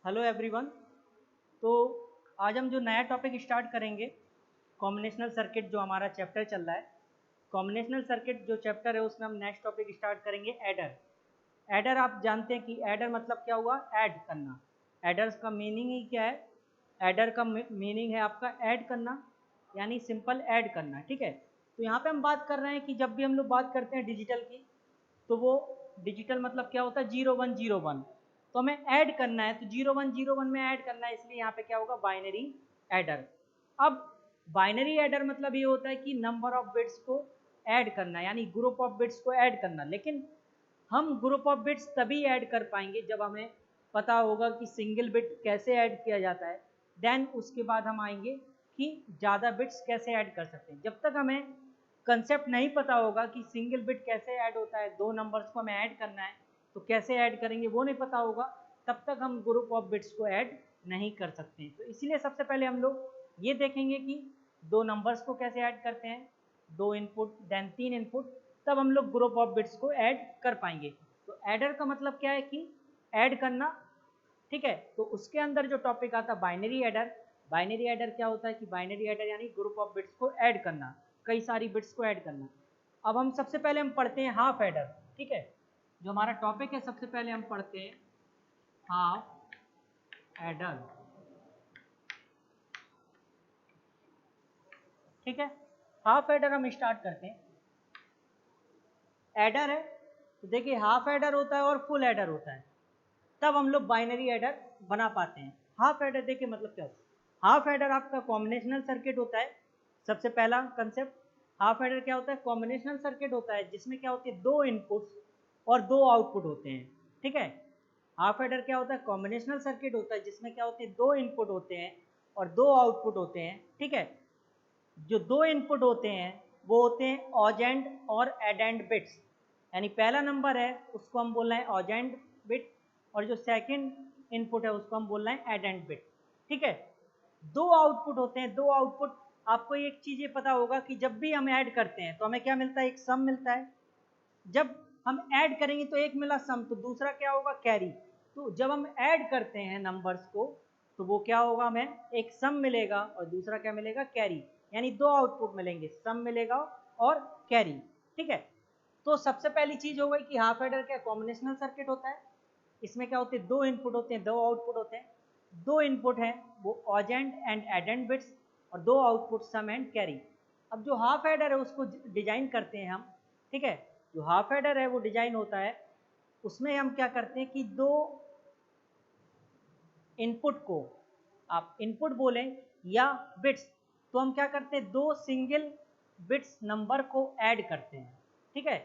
Hello everyone. तो आज हम जो नया टॉपिक स्टार्ट करेंगे, कॉम्बिनेशनल सर्किट, जो हमारा चैप्टर चल रहा है। कॉम्बिनेशनल सर्किट जो चैप्टर है उसमें हम नेक्स्ट टॉपिक स्टार्ट करेंगे एडर। एडर आप जानते हैं कि एडर मतलब क्या हुआ, ऐड करना। एडर्स का मीनिंग ही क्या है? एडर का मीनिंग है आपका ऐड करना, यानी सिंपल ऐड करना। ठीक है, तो यहाँ पे हम बात कर रहे हैं कि जब भी हम लोग बात करते हैं डिजिटल की, तो वो डिजिटल मतलब क्या होता है, 0101। तो हमें ऐड करना है, तो 0101 में ऐड करना है, इसलिए यहाँ पे क्या होगा, बाइनरी एडर। अब बाइनरी एडर मतलब ये होता है कि नंबर ऑफ बिट्स को ऐड करना, यानी ग्रुप ऑफ बिट्स को ऐड करना। लेकिन हम ग्रुप ऑफ बिट्स तभी ऐड कर पाएंगे जब हमें पता होगा कि सिंगल बिट कैसे ऐड किया जाता है। देन उसके बाद हम आएंगे कि ज़्यादा बिट्स कैसे ऐड कर सकते हैं। जब तक हमें कंसेप्ट नहीं पता होगा कि सिंगल बिट कैसे ऐड होता है, दो नंबर्स को हमें ऐड करना है तो कैसे ऐड करेंगे वो नहीं पता होगा, तब तक हम ग्रुप ऑफ बिट्स को ऐड नहीं कर सकते। तो इसलिए सबसे पहले हम लोग ये देखेंगे कि दो नंबर्स को कैसे ऐड करते हैं, दो इनपुट देन तीन इनपुट, तब हम लोग ग्रुप ऑफ बिट्स को ऐड कर पाएंगे। तो ऐडर का मतलब क्या है कि ऐड करना। ठीक है, तो उसके अंदर जो टॉपिक आता है बाइनरी एडर। बाइनरी एडर क्या होता है कि बाइनरी एडर यानी ग्रुप ऑफ बिट्स को ऐड करना, कई सारी बिट्स को ऐड करना। अब हम सबसे पहले हम पढ़ते हैं हाफ एडर। ठीक है, जो हमारा टॉपिक है सबसे पहले हम पढ़ते हैं हाफ एडर। ठीक है, हाफ एडर हम स्टार्ट करते हैं। एडर है तो देखिए हाफ एडर होता है और फुल एडर होता है, तब हम लोग बाइनरी एडर बना पाते हैं। हाफ एडर देखिए मतलब क्या होता है, हाफ एडर आपका कॉम्बिनेशनल सर्किट होता है। सबसे पहला कंसेप्ट, हाफ एडर क्या होता है, कॉम्बिनेशनल सर्किट होता है जिसमें क्या होती है, दो इनपुट्स और दो आउटपुट होते हैं। ठीक है, हाफ एडर क्या होता है, कॉम्बिनेशनल सर्किट होता है जिसमें क्या होते हैं, दो इनपुट होते हैं और दो आउटपुट होते हैं। ठीक है, जो दो इनपुट होते हैं वो होते हैं ऑजेंड और एडेंड बिट्स, यानी पहला नंबर है उसको हम बोल रहे हैं ऑजेंड बिट, और जो सेकंड इनपुट है उसको हम बोल रहे हैं एडेंड बिट। ठीक है, दो आउटपुट होते हैं, दो आउटपुट। आपको एक चीज ये पता होगा कि जब भी हम ऐड करते हैं तो हमें क्या मिलता है, एक सम मिलता है। जब हम ऐड करेंगे तो एक मिला सम, तो दूसरा क्या होगा, कैरी। तो जब हम ऐड करते हैं नंबर्स को तो वो क्या होगा, हमें एक सम मिलेगा और दूसरा क्या मिलेगा, कैरी। यानी दो आउटपुट मिलेंगे, सम मिलेगा और कैरी। ठीक है, तो सबसे पहली चीज हो गई कि हाफ एडर क्या कॉम्बिनेशनल सर्किट होता है। इसमें क्या होते हैं, दो इनपुट होते हैं, दो आउटपुट होते हैं। दो इनपुट हैं वो ऑजेंड एंड एडेंड बिट्स, और दो आउटपुट सम एंड कैरी। अब जो हाफ एडर है उसको डिजाइन करते हैं हम। ठीक है, जो हाफ एडर है वो डिजाइन होता है, उसमें हम क्या करते हैं कि दो इनपुट को, आप इनपुट बोलें या बिट्स, तो हम क्या करते हैं, दो सिंगल बिट्स नंबर को ऐड करते हैं। ठीक है,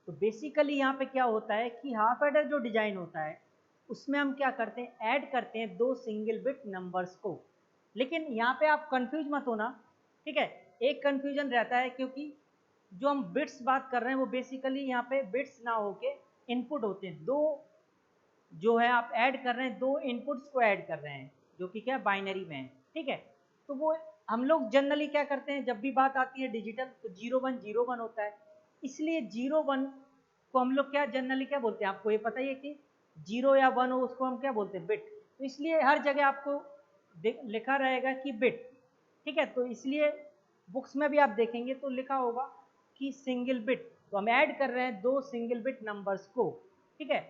तो बेसिकली यहाँ पे क्या होता है कि हाफ एडर जो डिजाइन होता है उसमें हम क्या करते हैं, ऐड करते हैं दो सिंगल बिट नंबर्स को। लेकिन यहाँ पे आप कंफ्यूज मत होना। ठीक है, एक कंफ्यूजन रहता है क्योंकि जो हम बिट्स बात कर रहे हैं वो बेसिकली यहाँ पे बिट्स ना होके इनपुट होते हैं। दो जो है आप ऐड कर रहे हैं, दो इनपुट्स को ऐड कर रहे हैं जो कि क्या बाइनरी में है। ठीक है, तो वो हम लोग जनरली क्या करते हैं, जब भी बात आती है डिजिटल तो 0101 होता है, इसलिए 01 को हम लोग क्या जनरली क्या बोलते हैं, आपको ये पता ही है कि 0 या 1 हो उसको हम क्या बोलते हैं, बिट। तो इसलिए हर जगह आपको लिखा रहेगा कि बिट। ठीक है, तो इसलिए बुक्स में भी आप देखेंगे तो लिखा होगा कि सिंगल बिट, तो हम ऐड कर रहे हैं दो सिंगल बिट नंबर्स को। ठीक है,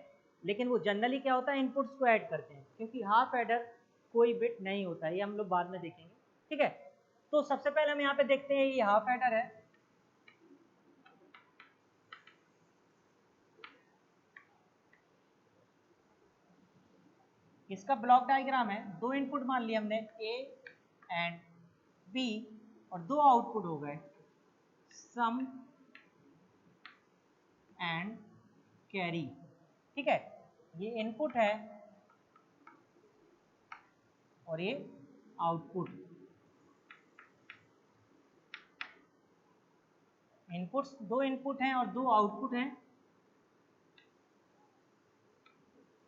लेकिन वो जनरली क्या होता है, इनपुट्स को ऐड करते हैं, क्योंकि हाफ एडर कोई बिट नहीं होता है, ये हम लोग बाद में देखेंगे। ठीक है, तो सबसे पहले हम यहाँ पे देखते हैं ये हाफ एडर है। इसका ब्लॉक डायग्राम है, दो इनपुट मान लिए हमने ए एंड बी और दो आउटपुट हो गए सम एंड कैरी। ठीक है, ये इनपुट है और ये आउटपुट। इनपुट्स दो इनपुट हैं और दो आउटपुट हैं।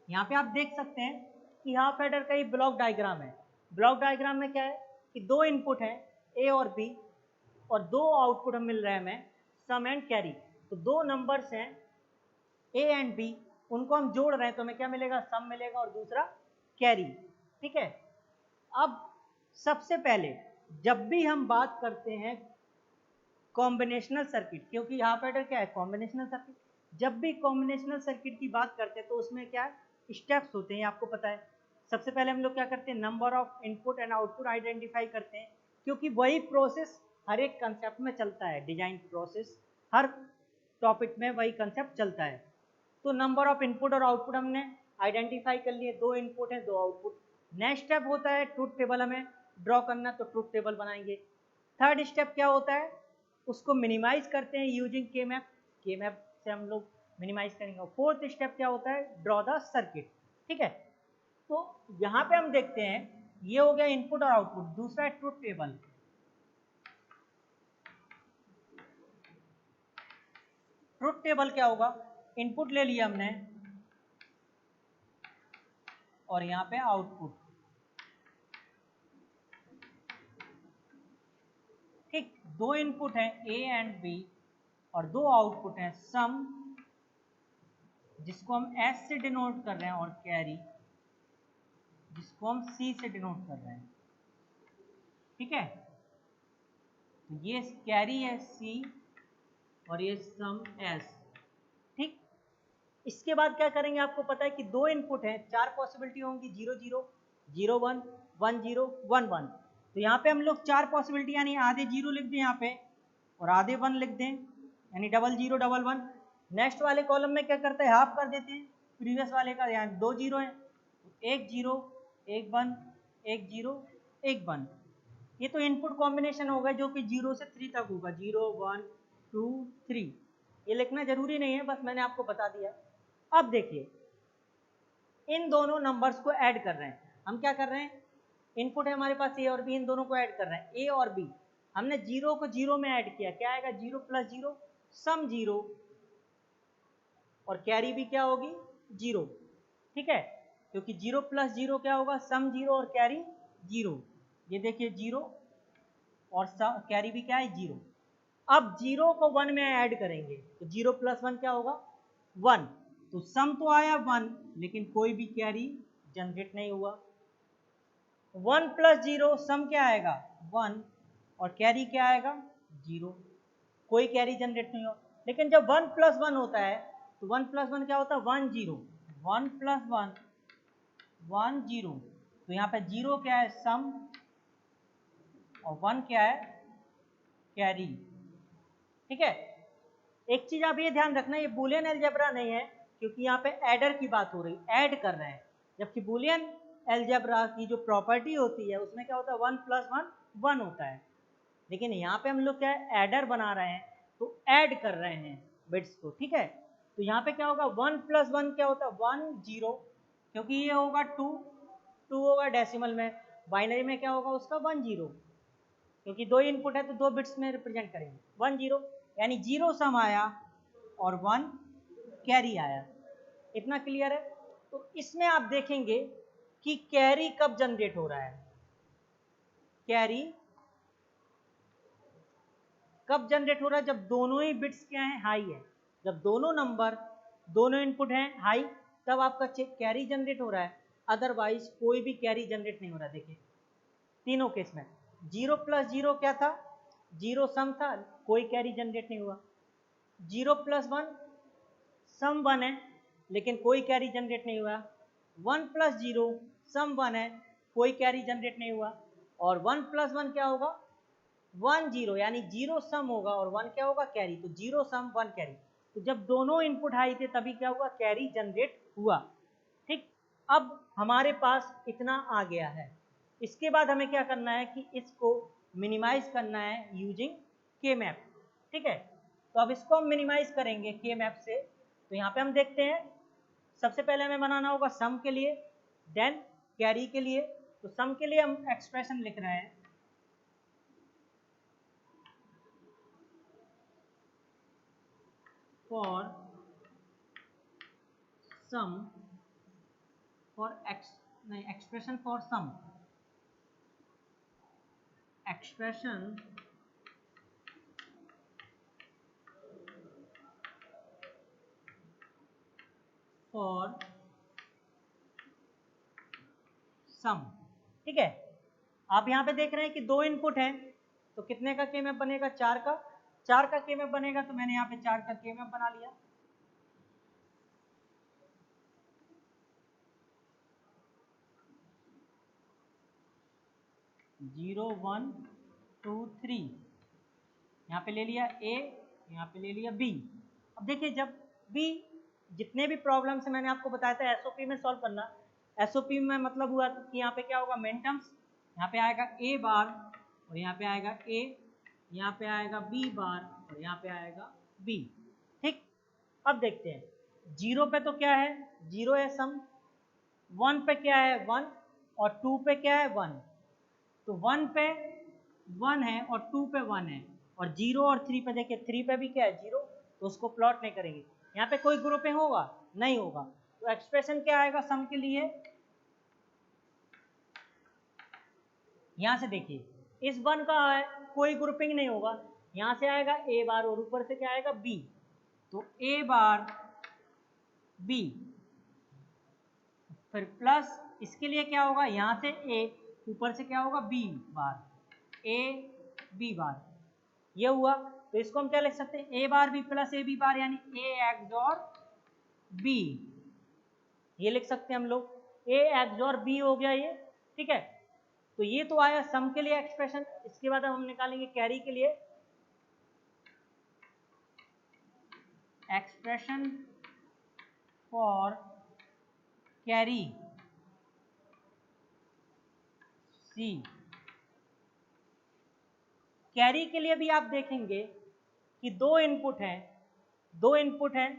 यहाँ पे आप देख सकते हैं कि हाफ एडर का ये ब्लॉक डायग्राम है। ब्लॉक डायग्राम में क्या है कि दो इनपुट हैं ए और बी और दो आउटपुट हम मिल रहे हैं हमें सम एंड कैरी। तो दो नंबर्स हैं ए एंड बी, उनको हम जोड़ रहे हैं तो हमें क्या मिलेगा, सम मिलेगा और दूसरा कैरी। ठीक है। अब सबसे पहले जब भी हम बात करते हैं कॉम्बिनेशनल सर्किट, क्योंकि यहाँ पर क्या है कॉम्बिनेशनल सर्किट, जब भी कॉम्बिनेशनल सर्किट की बात करते हैं तो उसमें क्या स्टेप्स होते हैं आपको पता है। सबसे पहले हम लोग क्या करते हैं, number of input and output identify करते हैं, क्योंकि वही प्रोसेस हर एक कंसेप्ट में चलता है, डिजाइन प्रोसेस हर टॉपिक में वही कंसेप्ट चलता है। तो नंबर ऑफ इनपुट और आउटपुट हमने आइडेंटिफाई कर लिए, 2 इनपुट है 2 आउटपुट। नेक्स्ट स्टेप होता है ट्रूथ टेबल हमें ड्रॉ करना, तो ट्रूथ टेबल बनाएंगे। थर्ड स्टेप क्या होता है, उसको मिनिमाइज करते हैं यूजिंग के मैप, के मैप से हम लोग मिनिमाइज करेंगे। फोर्थ स्टेप क्या होता है, ड्रॉ द सर्किट। ठीक है, तो यहाँ पे हम देखते हैं ये हो गया इनपुट और आउटपुट। दूसरा है ट्रूथ टेबल। ट्रूथ टेबल क्या होगा, इनपुट ले लिया हमने और यहाँ पे आउटपुट, ठीक, 2 इनपुट है ए एंड बी और 2 आउटपुट है सम, जिसको हम एस से डिनोट कर रहे हैं, और कैरी जिसको हम सी से डिनोट कर रहे हैं। ठीक है, तो ये कैरी है सी और ये सम एस। ठीक, इसके बाद क्या करेंगे, आपको पता है कि 2 इनपुट हैं, 4 पॉसिबिलिटी होंगी, 0 0 0 1 1 0 1 1। तो यहाँ पे हम लोग 4 पॉसिबिलिटी यानी आधे 0 लिख दें यहाँ पे और आधे 1 लिख दें, यानी 0 0 1 1। नेक्स्ट वाले कॉलम में क्या करते हैं, हाफ कर देते हैं प्रीवियस वाले का, यहाँ 2 0 है, 1 0 1 1 1 0 1 1। ये तो इनपुट कॉम्बिनेशन होगा जो कि 0 से 3 तक होगा, 0 1 2 3। ये लिखना जरूरी नहीं है, बस मैंने आपको बता दिया। अब देखिए इन दोनों नंबर्स को ऐड कर रहे हैं, हम क्या कर रहे हैं, इनपुट है हमारे पास ए और बी, इन दोनों को ऐड कर रहे हैं, ए और बी। हमने 0 को 0 में ऐड किया, क्या आएगा, 0 प्लस 0 सम 0, और कैरी भी क्या होगी 0। ठीक है, क्योंकि 0 प्लस 0 क्या होगा, सम 0 और कैरी 0। ये देखिए 0 और कैरी भी क्या है 0। अब 0 को 1 में ऐड करेंगे तो 0 प्लस 1 क्या होगा 1, तो सम तो आया 1 लेकिन कोई भी कैरी जनरेट नहीं हुआ। 1 प्लस 0 सम क्या आएगा 1 और कैरी क्या आएगा 0, कोई कैरी जनरेट नहीं हुआ। लेकिन जब 1 प्लस 1 होता है तो 1 प्लस 1 क्या होता है 1 0, 1 प्लस 1 1 0, तो यहाँ पे 0 क्या है सम और 1 क्या है कैरी। ठीक है, एक चीज आप ये ध्यान रखना, ये बूलियन अलजेब्रा नहीं है, क्योंकि यहाँ पे एडर की बात हो रही, ऐड कर रहे हैं, जबकि बूलियन अलजेब्रा की जो प्रॉपर्टी होती है उसमें क्या होता है 1 प्लस 1 1 होता है, लेकिन यहाँ पे हम लोग क्या है एडर बना रहे हैं, तो ऐड कर रहे हैं बिट्स को। ठीक है, तो यहाँ पे क्या होगा 1 प्लस 1 क्या होता है 1 0, क्योंकि ये होगा 2 2 होगा डेसिमल में, बाइनरी में क्या होगा उसका 1 0, क्योंकि 2 इनपुट है तो 2 बिट्स में रिप्रेजेंट करेंगे 1 0, यानी 0 सम आया और 1 कैरी आया। इतना क्लियर है। तो इसमें आप देखेंगे कि कैरी कब जनरेट हो रहा है, कैरी कब जनरेट हो रहा है, जब दोनों ही बिट्स क्या है हाई है, जब दोनों नंबर दोनों इनपुट हैं हाई तब आपका कैरी जनरेट हो रहा है, अदरवाइज कोई भी कैरी जनरेट नहीं हो रहा। देखिए तीनों केस में 0 प्लस 0 क्या था 0 सम था, कोई कैरी जनरेट नहीं हुआ। 0 प्लस 1 सम 1 है लेकिन कोई कैरी जनरेट नहीं हुआ। 1 प्लस 0 सम 1 है, कोई कैरी जनरेट नहीं हुआ। और 1 प्लस 1 क्या होगा 1 0, यानी 0 सम होगा और 1 क्या होगा कैरी, तो 0 सम 1 कैरी। तो जब दोनों इनपुट हाई थे तभी क्या हुआ कैरी जनरेट हुआ। ठीक, अब हमारे पास इतना आ गया है, इसके बाद हमें क्या करना है कि इसको मिनिमाइज करना है यूजिंग के मैप। ठीक है, तो अब इसको हम मिनिमाइज करेंगे के मैप से। तो यहाँ पे हम देखते हैं सबसे पहले हमें बनाना होगा सम के लिए, देन कैरी के लिए। तो सम के लिए हम एक्सप्रेशन लिख रहे हैं, फॉर सम फॉर एक्स नहीं expression for sum, expression for sum. ठीक है। आप यहाँ पे देख रहे हैं कि 2 इनपुट हैं, तो कितने का के मैप बनेगा, 4 का। 4 का के मैप बनेगा, तो मैंने यहाँ पे 4 का के मैप बना लिया। जीरो 1 2 3 यहाँ पे ले लिया ए, यहाँ पे ले लिया बी। अब देखिए जब भी जितने भी प्रॉब्लम्स मैंने आपको बताया था एसओपी में सॉल्व करना, एसओपी में मतलब हुआ कि यहाँ पे क्या होगा, मेन टर्म्स, यहाँ पे आएगा ए बार और यहाँ पे आएगा ए, यहाँ पे आएगा बी बार और यहाँ पे आएगा बी। ठीक, अब देखते हैं जीरो पे तो क्या है, जीरो है सम, 1 पे क्या है 1 और 2 पे क्या है 1, तो 1 पे 1 है और 2 पे 1 है, और 0 और 3 पे देखिए 3 पे भी क्या है 0, तो उसको प्लॉट नहीं करेंगे। यहाँ पे कोई ग्रुपिंग होगा नहीं होगा, तो एक्सप्रेशन क्या आएगा सम के लिए, यहाँ से देखिए इस 1 का है कोई ग्रुपिंग नहीं होगा, यहाँ से आएगा ए बार और ऊपर से क्या आएगा बी, तो ए बार बी, फिर प्लस इसके लिए क्या होगा, यहाँ से ए ऊपर से क्या होगा B bar, A B bar, ये हुआ। तो इसको हम क्या लिख सकते हैं, a bar B plus A B bar, यानी ए एक्सॉर बी, ये लिख सकते हैं हम लोग, ए एक्सॉर बी हो गया ये। ठीक है, तो ये तो आया सम के लिए एक्सप्रेशन। इसके बाद हम निकालेंगे कैरी के लिए expression for carry C. Carry के लिए भी आप देखेंगे कि 2 इनपुट हैं, 2 इनपुट हैं,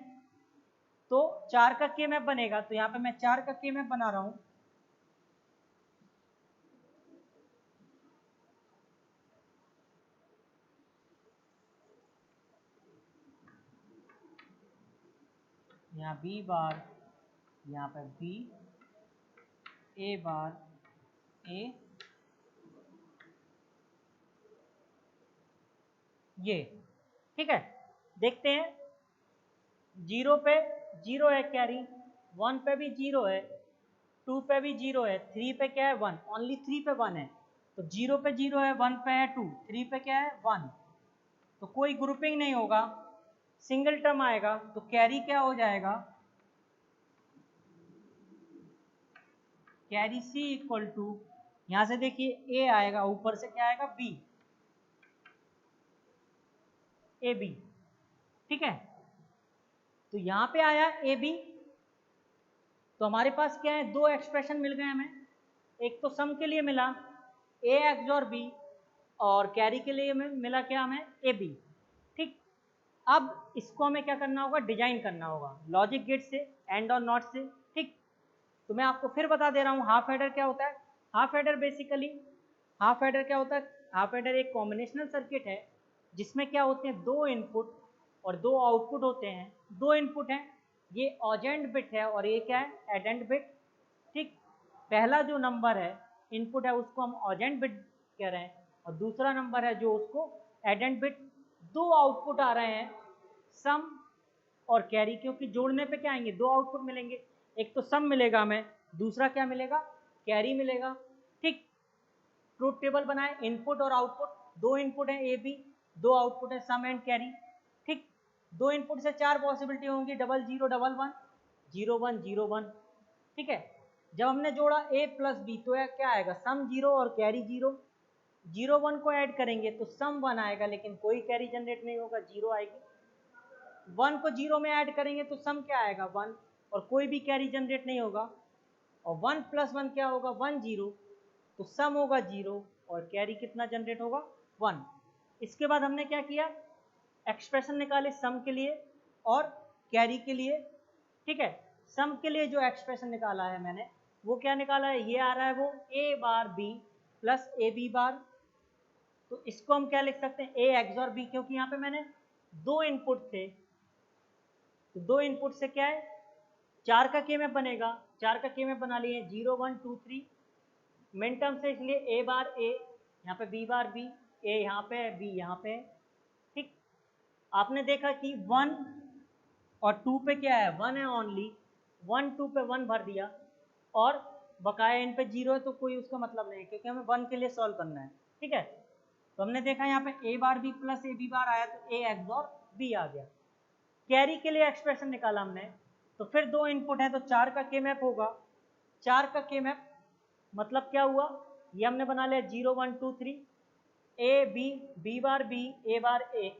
तो 4 का के मैप बनेगा, तो यहाँ पे मैं 4 का के मैप बना रहा हूं। यहाँ बी बार, यहाँ पे बी, ए बार ए, ये। ठीक है, देखते हैं, 0 पे 0 है कैरी, 1 पे भी 0 है, 2 पे भी 0 है, 3 पे क्या है 1, ओनली 3 पे 1 है, तो 0 पे 0 है, 1 पे है 2, 3 पे क्या है 1, तो कोई ग्रुपिंग नहीं होगा, सिंगल टर्म आएगा, तो कैरी क्या हो जाएगा, कैरी सी इक्वल टू, यहां से देखिए ए आएगा, ऊपर से क्या आएगा बी, ए बी। ठीक है, तो यहां पे आया ए बी, तो हमारे पास क्या है, 2 एक्सप्रेशन मिल गए हमें, एक तो सम के लिए मिला ए एक्सॉर बी, और कैरी के लिए मिला क्या हमें ए बी। ठीक, अब इसको हमें क्या करना होगा, डिजाइन करना होगा लॉजिक गेट से, एंड और नॉट से। ठीक, तो मैं आपको फिर बता दे रहा हूँ हाफ एडर क्या होता है। Half adder basically, half adder क्या होता है, हाफ एडर एक कॉम्बिनेशनल सर्किट है जिसमें क्या होते हैं, 2 इनपुट और 2 आउटपुट होते हैं। 2 इनपुट हैं, ये ऑजेंड बिट है और ये क्या है एडेंड बिट। ठीक, पहला जो नंबर है इनपुट है उसको हम ऑजेंड बिट कह रहे हैं, और दूसरा नंबर है जो उसको एडेंड बिट। 2 आउटपुट आ रहे हैं सम और कैरी, क्योंकि जोड़ने पे क्या आएंगे, 2 आउटपुट मिलेंगे, एक तो सम मिलेगा हमें, दूसरा क्या मिलेगा, कैरी मिलेगा। ठीक, ट्रूथ टेबल बनाए, इनपुट और आउटपुट, 2 इनपुट है ए बी, 2 आउटपुट है सम एंड कैरी। ठीक, 2 इनपुट से 4 पॉसिबिलिटी होंगी, 0 0 1 1 0 1 0 1। ठीक है, जब हमने जोड़ा ए प्लस बी तो क्या आएगा, सम 0 और कैरी 0, 0 1 को ऐड करेंगे तो सम 1 आएगा, लेकिन कोई कैरी जनरेट नहीं होगा, 0 आएगी। 1 को 0 में ऐड करेंगे तो सम क्या आएगा 1, और कोई भी कैरी जनरेट नहीं होगा, और 1 प्लस 1 क्या होगा 1 0, तो सम होगा 0 और कैरी कितना जनरेट होगा 1। इसके बाद हमने क्या किया, एक्सप्रेशन निकाले सम के लिए और कैरी के लिए। ठीक है, सम के लिए जो एक्सप्रेशन निकाला है मैंने वो क्या निकाला है, ये आ रहा है वो a bar B plus A B bar, तो इसको हम क्या लिख सकते हैं, ए एक्सॉर बी, क्योंकि यहाँ पे मैंने 2 इनपुट थे, तो 2 इनपुट से क्या है 4 का के में बनेगा, 4 का के में बना लिए 0 1 2 3 मिन टर्म से, इसलिए ए बार ए, यहाँ पे बी बार बी, ए यहाँ पे है बी यहाँ पे है। ठीक, आपने देखा कि 1 और 2 पे क्या है 1 है ओनली, 1 2 पे 1 भर दिया, और बकाया इन पे 0 है तो कोई उसका मतलब नहीं है, क्योंकि हमें 1 के लिए सॉल्व करना है। ठीक है, तो हमने देखा यहाँ पे a bar B plus A B bar आया तो ए एक्सॉर बी आ गया। कैरी के लिए एक्सप्रेशन निकाला हमने, तो फिर 2 इनपुट है तो 4 का के मैप होगा। 4 का के मैप मतलब क्या हुआ, ये हमने बना लिया 0 1 2 3 a b, b bar b, a bar a.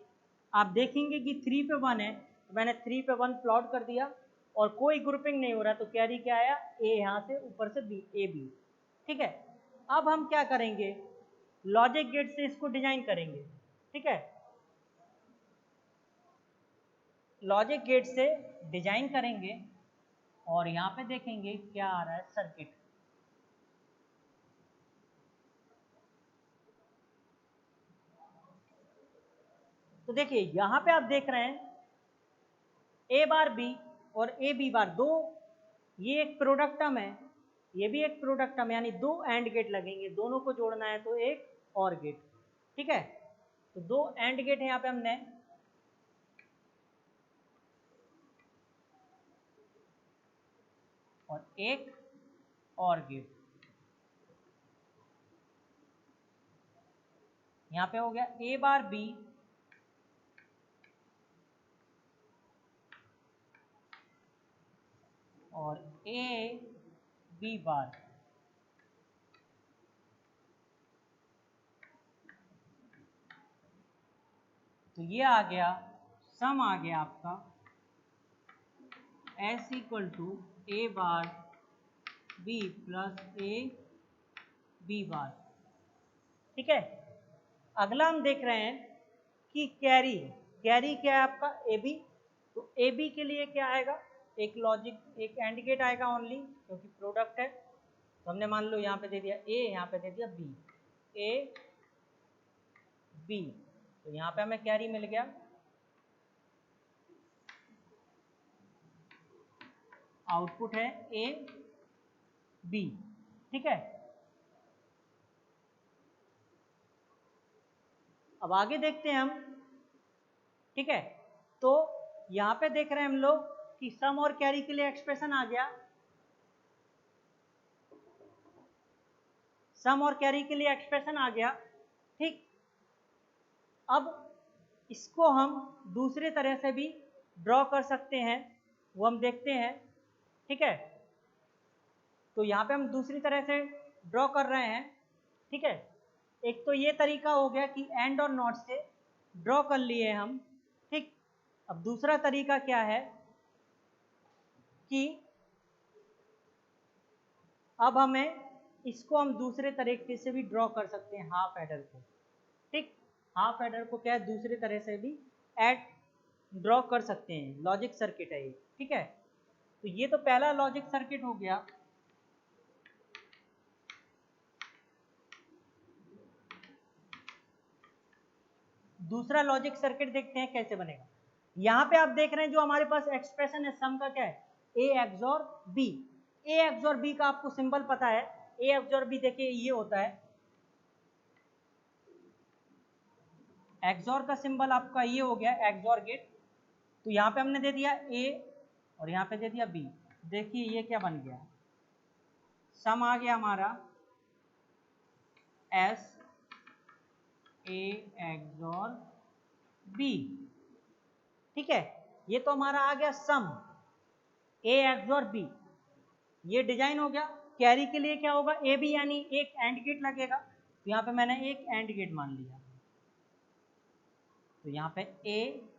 आप देखेंगे कि 3 पे 1 है तो मैंने 3 पे 1 प्लॉट कर दिया और कोई ग्रुपिंग नहीं हो रहा, तो कैरी क्या आया, ए यहाँ से ऊपर से बी, ए बी। ठीक है, अब हम क्या करेंगे, लॉजिक गेट से इसको डिजाइन करेंगे। ठीक है, लॉजिक गेट से डिजाइन करेंगे और यहाँ पे देखेंगे क्या आ रहा है सर्किट। तो देखिए यहाँ पे आप देख रहे हैं ए बार बी और ए बी बार, दो ये एक प्रोडक्ट टर्म है, ये भी एक प्रोडक्ट टर्म, यानी 2 एंड गेट लगेंगे, दोनों को जोड़ना है तो एक और गेट। ठीक है, तो 2 एंड गेट है यहाँ पे हमने, और एक और गेट। यहाँ पे हो गया ए बार बी और ए बी बार। तो ये आ गया, सम आ गया आपका S equal to A bar B plus A B bar. ठीक है, अगला हम देख रहे हैं कि कैरी, कैरी क्या है आपका ए बी, तो ए बी के लिए क्या आएगा, एक लॉजिक, एक एंड गेट आएगा ओनली, क्योंकि प्रोडक्ट है। तो हमने मान लो यहाँ पे दे दिया ए, यहाँ पे दे दिया बी, ए बी, तो यहाँ पे हमें कैरी मिल गया। आउटपुट है ए बी। ठीक है, अब आगे देखते हैं हम। ठीक है, तो यहाँ पे देख रहे हैं हम लोग कि सम और कैरी के लिए एक्सप्रेशन आ गया, सम और कैरी के लिए एक्सप्रेशन आ गया। ठीक, अब इसको हम दूसरे तरह से भी ड्रॉ कर सकते हैं, वो हम देखते हैं। ठीक है, तो यहाँ पे हम दूसरी तरह से ड्रॉ कर रहे हैं। ठीक है, एक तो ये तरीका हो गया कि एंड और नॉट से ड्रॉ कर लिए हम। ठीक, अब दूसरा तरीका क्या है कि अब हमें इसको हम दूसरे तरीके से भी ड्रॉ कर सकते हैं, हाफ एडर को। ठीक, हाफ एडर को क्या है, दूसरे तरह से भी ऐड ड्रॉ कर सकते हैं, लॉजिक सर्किट है ये। ठीक है, तो ये तो पहला लॉजिक सर्किट हो गया। दूसरा लॉजिक सर्किट देखते हैं कैसे बनेगा। यहाँ पे आप देख रहे हैं जो हमारे पास एक्सप्रेशन है सम का, क्या है, A XOR B. A XOR B का आपको सिंबल पता है, ए एक्सॉर बी देखिए ये होता है, एक्सॉर का सिंबल आपका ये हो गया एक्सॉर गेट। तो यहाँ पे हमने दे दिया ए और यहाँ पे दे दिया बी। देखिए ये क्या बन गया, सम आ गया हमारा एस ए एक्सॉर बी। ठीक है, ये तो हमारा आ गया सम ए एक्सॉर बी, ये डिजाइन हो गया। कैरी के लिए क्या होगा, ए बी, यानी एक एंड गेट लगेगा, तो यहाँ पे मैंने एक एंड गेट मान लिया। तो यहाँ पे ए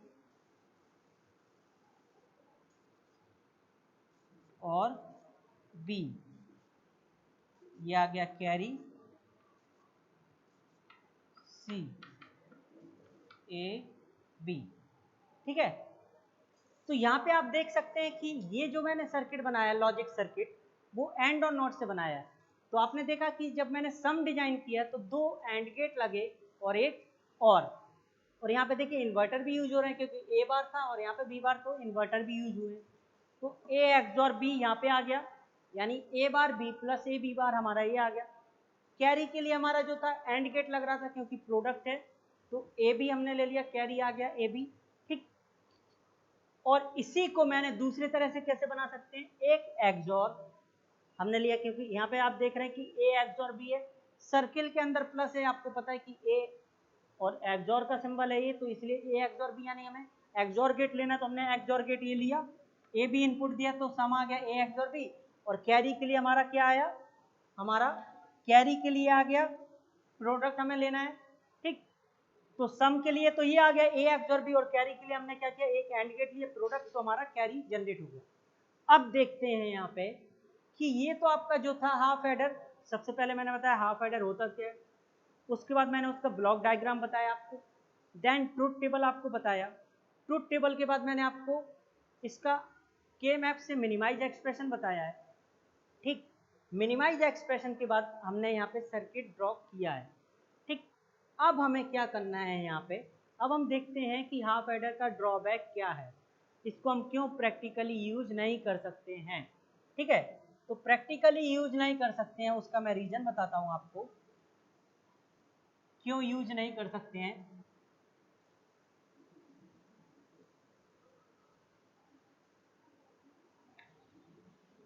और बी, ये आ गया कैरी सी ए बी। ठीक है, तो यहाँ पे आप देख सकते हैं कि ये जो मैंने सर्किट बनाया लॉजिक सर्किट, वो एंड और नॉट से बनाया है। तो आपने देखा कि जब मैंने सम डिजाइन किया तो 2 एंड गेट लगे और एक और यहाँ पे देखिए इन्वर्टर भी यूज हो रहे हैं, क्योंकि ए बार था और यहाँ पे बी बार, तो इन्वर्टर भी यूज हुए। तो ए एक्सॉर बी यहाँ पे आ गया, यानी a bar B plus A B bar हमारा ये आ गया। कैरी के लिए हमारा जो था एंड गेट लग रहा था, क्योंकि प्रोडक्ट है, तो ए बी हमने ले लिया, कैरी आ गया ए बी। ठीक, और इसी को मैंने दूसरी तरह से कैसे बना सकते हैं, एक एक्सॉर हमने लिया क्योंकि यहाँ पे आप देख रहे हैं कि ए एक्स और बी है, सर्किल के अंदर प्लस है, आपको पता है कि ए और एक्सॉर का सिंबल है ये, तो इसलिए ए एक्सॉर बी, यानी हमें एक्सॉर गेट लेना, तो हमने एक्सॉर गेट ये लिया, ए बी इनपुट दिया तो सम आ गया ए एक्सॉर बी, और कैरी के लिए हमारा क्या आया, हमारा कैरी के लिए आ गया प्रोडक्ट हमें लेना है, ठीक। तो सम के लिए तो ये आ गया ए एक्सॉर बी, और कैरी के लिए हमने क्या किया, एक एंड गेट लिए प्रोडक्ट, तो हमारा कैरी जनरेट हो गया। अब देखते हैं यहाँ पे कि ये तो आपका जो था हाफ एडर, सबसे पहले मैंने बताया हाफ एडर होता क्या है, उसके बाद मैंने उसका ब्लॉक डायग्राम बताया आपको, देन ट्रुथ टेबल आपको बताया, ट्रुथ टेबल के बाद मैंने आपको इसका के मैप से मिनिमाइज एक्सप्रेशन बताया है, ठीक। मिनिमाइज एक्सप्रेशन के बाद हमने यहाँ पे सर्किट ड्रॉ किया है, ठीक। अब हमें क्या करना है यहाँ पे, अब हम देखते हैं कि हाफ एडर का ड्रॉबैक क्या है, इसको हम क्यों प्रैक्टिकली यूज नहीं कर सकते हैं, ठीक है। तो प्रैक्टिकली यूज नहीं कर सकते हैं, उसका मैं रीजन बताता हूँ आपको, क्यों यूज नहीं कर सकते हैं।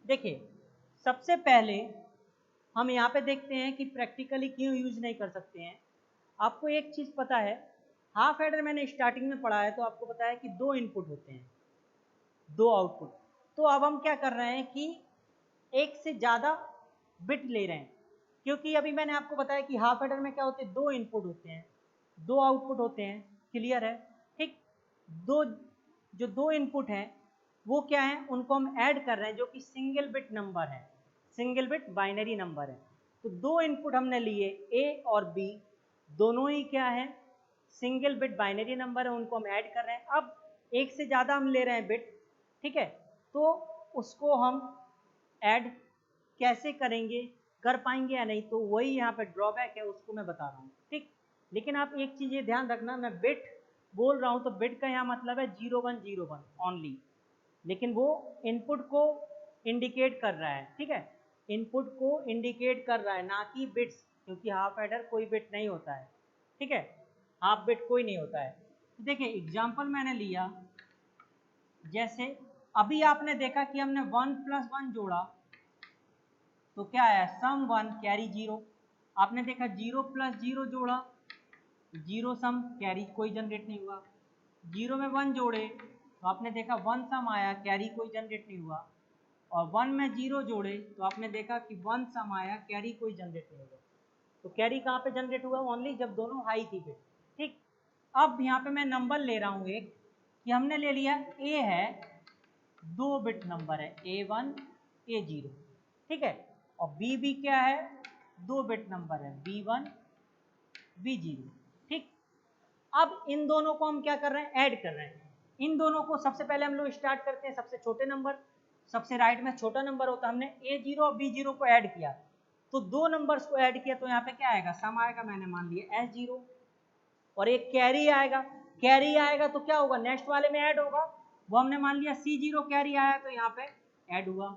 देखिए, सबसे पहले हम यहाँ पे देखते हैं कि प्रैक्टिकली क्यों यूज नहीं कर सकते हैं। आपको एक चीज़ पता है, हाफ एडर मैंने स्टार्टिंग में पढ़ा है, तो आपको पता है कि 2 इनपुट होते हैं, 2 आउटपुट। तो अब हम क्या कर रहे हैं कि एक से ज़्यादा बिट ले रहे हैं, क्योंकि अभी मैंने आपको बताया कि हाफ एडर में क्या होते हैं, 2 इनपुट होते हैं, 2 आउटपुट होते हैं, क्लियर है, ठीक। जो 2 इनपुट हैं वो क्या है, उनको हम ऐड कर रहे हैं, जो कि सिंगल बिट नंबर है, सिंगल बिट बाइनरी नंबर है। तो 2 इनपुट हमने लिए ए और बी, दोनों ही क्या है, सिंगल बिट बाइनरी नंबर है, उनको हम ऐड कर रहे हैं। अब एक से ज़्यादा हम ले रहे हैं बिट, ठीक है, तो उसको हम ऐड कैसे करेंगे, कर पाएंगे या नहीं, तो वही यहाँ पे ड्रॉबैक है, उसको मैं बता रहा हूँ, ठीक। लेकिन आप एक चीज़ ये ध्यान रखना, मैं बिट बोल रहा हूँ तो बिट का यहाँ मतलब है 0101 ओनली, लेकिन वो इनपुट को इंडिकेट कर रहा है, ठीक है, इनपुट को इंडिकेट कर रहा है, ना कि बिट्स, क्योंकि हाफ एडर कोई बिट नहीं होता है, ठीक है, हाफ बिट कोई नहीं होता है। तो देखिए एग्जाम्पल मैंने लिया, जैसे अभी आपने देखा कि हमने 1 + 1 जोड़ा, तो क्या आया, सम 1 कैरी 0। आपने देखा 0 + 0 जोड़ा, 0 सम, कैरी कोई जनरेट नहीं हुआ। 0 में 1 जोड़े तो आपने देखा 1 सम आया, कैरी कोई जनरेट नहीं हुआ। और 1 में 0 जोड़े तो आपने देखा कि 1 सम आया, कैरी कोई जनरेट नहीं हुआ। तो कैरी कहाँ पे जनरेट हुआ, ओनली जब दोनों हाई थी बिट, ठीक। अब यहाँ पे मैं नंबर ले रहा हूँ एक, कि हमने ले लिया ए है, 2 बिट नंबर है, A1 A0, ठीक है, और बी भी क्या है, 2 बिट नंबर है, B1 B0, ठीक। अब इन दोनों को हम क्या कर रहे हैं, ऐड कर रहे हैं। इन दोनों को सबसे पहले हम लोग स्टार्ट करते हैं सबसे छोटे नंबर, सबसे राइट में छोटा नंबर होता है, हमने A0 और B0 को ऐड किया, तो 2 नंबर्स को ऐड किया, तो यहाँ पे क्या आएगा, सम आएगा, मैंने मान लिया S0, और एक कैरी आएगा, कैरी आएगा तो क्या होगा, नेक्स्ट वाले में ऐड होगा, वो हमने मान लिया C0 कैरी आया, तो यहाँ पे ऐड हुआ,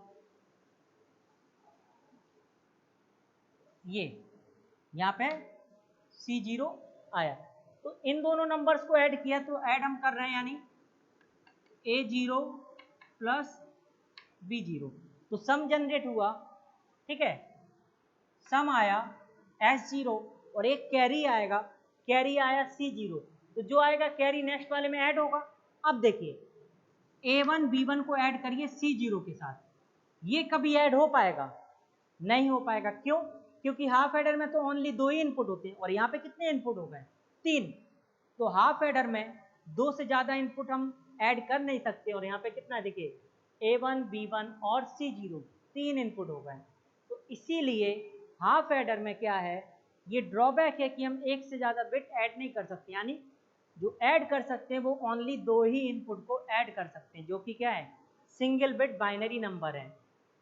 ये यहाँ पे C0 आया। तो इन दोनों नंबर्स को ऐड किया, तो ऐड हम कर रहे हैं, यानी A0 + B0, तो सम जनरेट हुआ, ठीक है, सम आया S0, और एक कैरी आएगा, कैरी आया C0, तो जो आएगा कैरी नेक्स्ट वाले में ऐड होगा। अब देखिए A1 B1 को ऐड करिए C0 के साथ, ये कभी ऐड हो पाएगा, नहीं हो पाएगा, क्यों, क्योंकि हाफ एडर में तो ओनली 2 ही इनपुट होते हैं, और यहाँ पे कितने इनपुट हो गए, 3। तो हाफ एडर में 2 से ज़्यादा इनपुट हम ऐड कर नहीं सकते, और यहाँ पे कितना है, देखिए A1 B1 और C0, 3 इनपुट हो गए। तो इसीलिए हाफ एडर में क्या है, ये ड्रॉबैक है कि हम एक से ज़्यादा बिट ऐड नहीं कर सकते, यानी जो ऐड कर सकते हैं वो ओनली 2 ही इनपुट को ऐड कर सकते हैं, जो कि क्या है, सिंगल बिट बाइनरी नंबर है।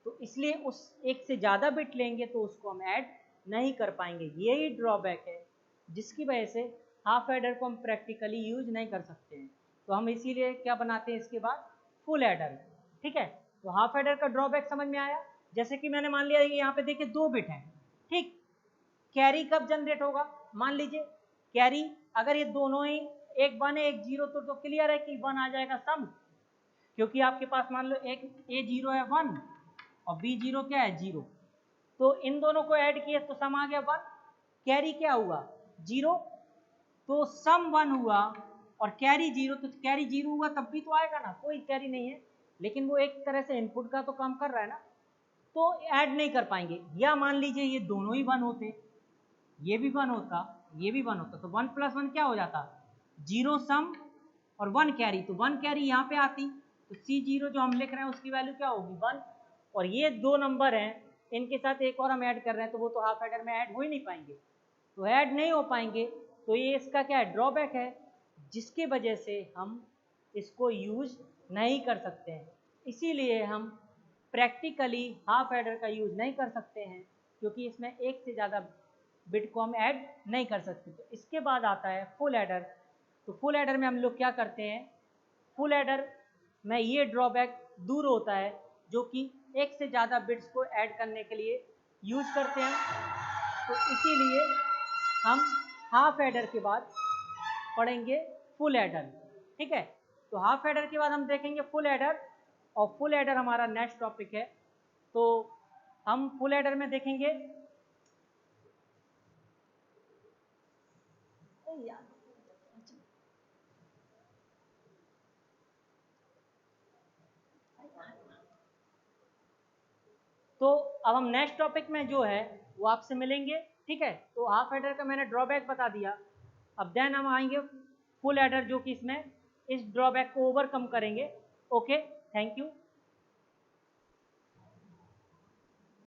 तो इसलिए उस एक से ज़्यादा बिट लेंगे तो उसको हम ऐड नहीं कर पाएंगे, यही ड्रॉबैक है, जिसकी वजह से हाफ एडर को हम प्रैक्टिकली यूज नहीं कर सकते हैं। तो हम इसीलिए क्या बनाते हैं इसके बाद, फुल एडर, ठीक है। तो हाफ एडर का ड्रॉबैक समझ में आया, जैसे कि मैंने मान लिया यहाँ पे देखिए 2 बिट हैं, ठीक। कैरी कब जनरेट होगा, मान लीजिए कैरी अगर ये दोनों ही एक 1 है एक 0, तो क्लियर है कि 1 आ जाएगा सम, क्योंकि आपके पास मान लो एक A0 है 1, और B0 क्या है 0। तो इन दोनों को ऐड किए तो सम आ गया 1। कैरी क्या हुआ 0, तो सम 1 हुआ और कैरी 0, तो कैरी 0 हुआ तब भी तो आएगा ना, कोई कैरी नहीं है, लेकिन वो एक तरह से इनपुट का तो काम कर रहा है ना, तो ऐड नहीं कर पाएंगे। या मान लीजिए ये दोनों ही 1 होते, ये भी 1 होता, ये भी 1 होता, तो 1 + 1 क्या हो जाता 0 सम और 1 कैरी, तो 1 कैरी यहाँ पे आती, तो C0 जो हम लिख रहे हैं उसकी वैल्यू क्या होगी 1। और ये दो नंबर हैं, इनके साथ एक और हम ऐड कर रहे हैं, तो वो तो हाफ एडर में ऐड हो ही नहीं पाएंगे, तो ऐड नहीं हो पाएंगे, तो ये इसका क्या है ड्रॉबैक है, जिसकी वजह से हम इसको यूज नहीं कर सकते हैं। इसीलिए हम प्रैक्टिकली हाफ एडर का यूज नहीं कर सकते हैं, क्योंकि इसमें एक से ज़्यादा बिट को हम ऐड नहीं कर सकते। तो इसके बाद आता है फुल एडर। तो फुल एडर में हम लोग क्या करते हैं, फुल एडर में ये ड्रॉबैक दूर होता है, जो कि एक से ज़्यादा बिट्स को ऐड करने के लिए यूज करते हैं। तो इसीलिए हम हाफ एडर के बाद पढ़ेंगे फुल एडर, ठीक है। तो हाफ एडर के बाद हम देखेंगे फुल एडर, और फुल एडर हमारा नेक्स्ट टॉपिक है। तो हम फुल एडर में देखेंगे तो अब हम नेक्स्ट टॉपिक में जो है वो आपसे मिलेंगे, ठीक है। तो हाफ एडर का मैंने ड्रॉबैक बता दिया, अब देन हम आएंगे फुल एडर, जो कि इसमें इस ड्रॉबैक को ओवरकम करेंगे। Okay, thank you.